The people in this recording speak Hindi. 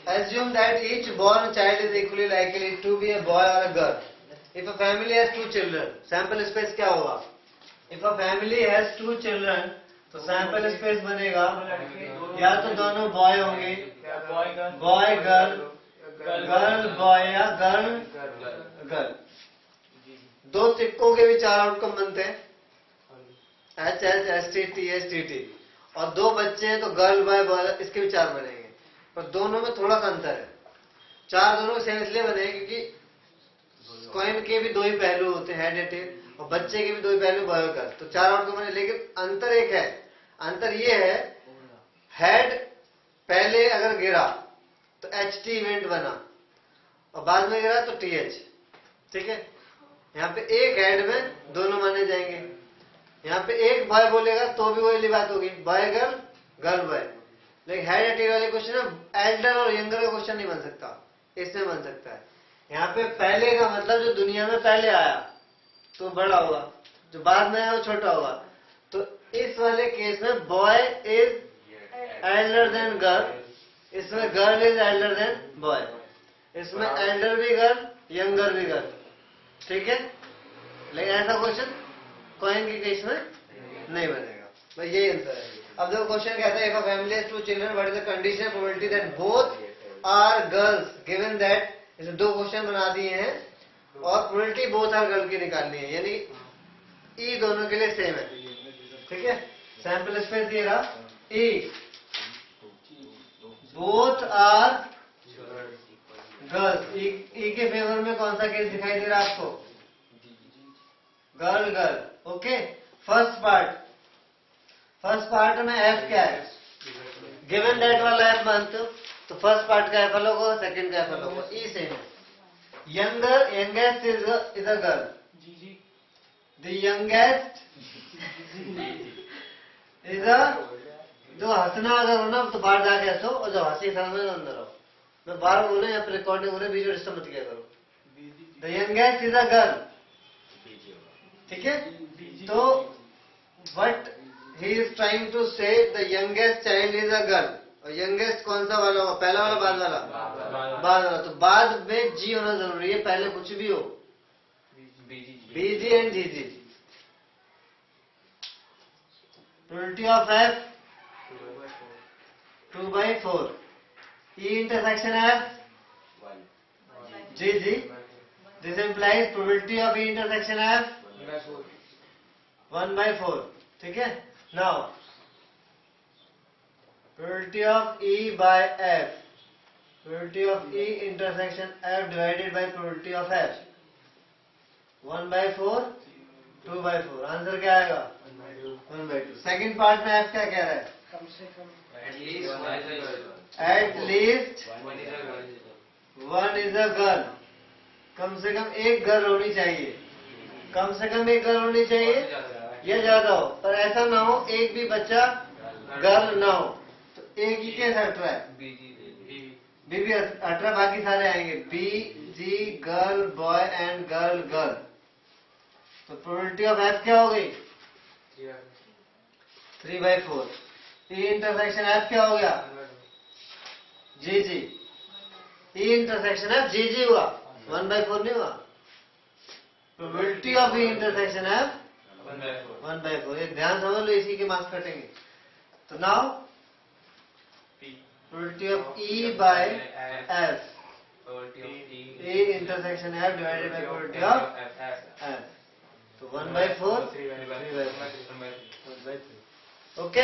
assume that each born child is equally likely to be a boy or a girl. If a family has two children, sample space क्या होगा? If a family has two children, तो sample space बनेगा या तो दोनों boy होंगे, boy girl, गर्ल बॉय या गर्ल गर्ल. दो सिक्कों के भी चार आउटकम बनते हैं, H H S T T S T T. और दो बच्चे हैं तो गर्ल बॉय बॉय, इसके भी चार बनेंगे. पर दोनों में थोड़ा सा अंतर है. चार दोनों सेम इसलिए बने क्योंकि कॉइन के भी दो ही पहलू होते हैं, हेड टेल, और बच्चे के भी दो ही पहलू बॉय गर्ल. तो चार आउटकम बने. लेकिन अंतर एक है, अंतर ये है हेड पहले अगर गिरा तो एच टी इवेंट बना और बाद में गिरा तो टी एच. ठीक है, यहाँ पे एक हेड में दोनों माने जाएंगे. यहाँ पे एक बॉय बोलेगा तो भी वही बात होगी, बॉय गर्ल गर्ल बॉय. लेकिन हेड या टी वाले क्वेश्चन में एल्डर और यंगर का क्वेश्चन नहीं बन सकता, इसमें बन सकता है. यहाँ पे पहले का मतलब जो दुनिया में पहले आया तो बड़ा होगा, जो बाद में आया वो छोटा होगा. तो इस वाले केस में boy is elder than girl, इसमें girl is elder than boy, इसमें एल्डर भी गर्ल यंगर भी गर्ल. ठीक है, लेकिन ऐसा क्वेश्चन कॉइन के केस में नहीं बनेगा. बस यही अंतर है. अब देखो क्वेश्चन कहता है, if a family has two children what is the condition probability that both are girls given that. इसमें दो क्वेश्चन बना दिए हैं और प्रोबेबिलिटी बोथ आर गर्ल की निकालनी है, यानी ई दोनों के लिए सेम है. ठीक है, सैंपल स्पेस दे रहा ई बोथ आर गर्ल्स. ई के फेवर में कौन सा केस दिखाई दे रहा है आपको? Girl girl. Okay, first part में एफ क्या है? गिवन दैट वाला एफ मानते हो तो फर्स्ट पार्ट का एफ अलग होगा, सेकंड का एफ अलग होगा. ई सेम है. Youngest is a girl. The youngest is अ, जो हंसना अगर हो ना तो बाहर जाके हंसो, और जो हंसी समझ अंदर हो. मैं बाहर बोले यहाँ पे रिकॉर्डिंग हो रही, बीच में डिस्टर्ब मत किया करो. The youngest is a girl. ठीक है, तो what he is trying to say the youngest child is a girl. और यंगेस्ट कौन सा वाला होगा? पहला वाला बाद वाला? बाद वाला. तो बाद में जी होना जरूरी है, पहले कुछ भी हो. BG and G G. Probability of F 2/4. E intersection F G G. This implies probability of E intersection F 1/4. ठीक है, now probability of E by F, probability of E intersection F divided by probability of F 1/4 2/4. Answer क्या आएगा? 1/2. सेकंड पार्ट में एफ क्या कह रहा है? At least one is a girl. कम से कम एक गर्ल होनी चाहिए. कम से कम एक गर्ल होनी चाहिए या ज्यादा हो, पर ऐसा ना हो एक भी बच्चा गर्ल ना हो. तो एक ही केस 18 है, बी भी 18, बाकी सारे आएंगे B G girl boy and girl girl. तो प्रोबेबिलिटी ऑफ एफ क्या हो गई? 3/4. ई इंटरसेक्शन एफ क्या हो गया? जी जी. ई इंटरसेक्शन एफ जी जी हुआ, 1/4 नहीं हुआ. Probability of E intersection F 1/4. एक ध्यान समझ लो, इसी के मार्क्स कटेंगे. तो now probability of E by F, E intersection F divided by probability of F. तो 1/4 3/4. ओके.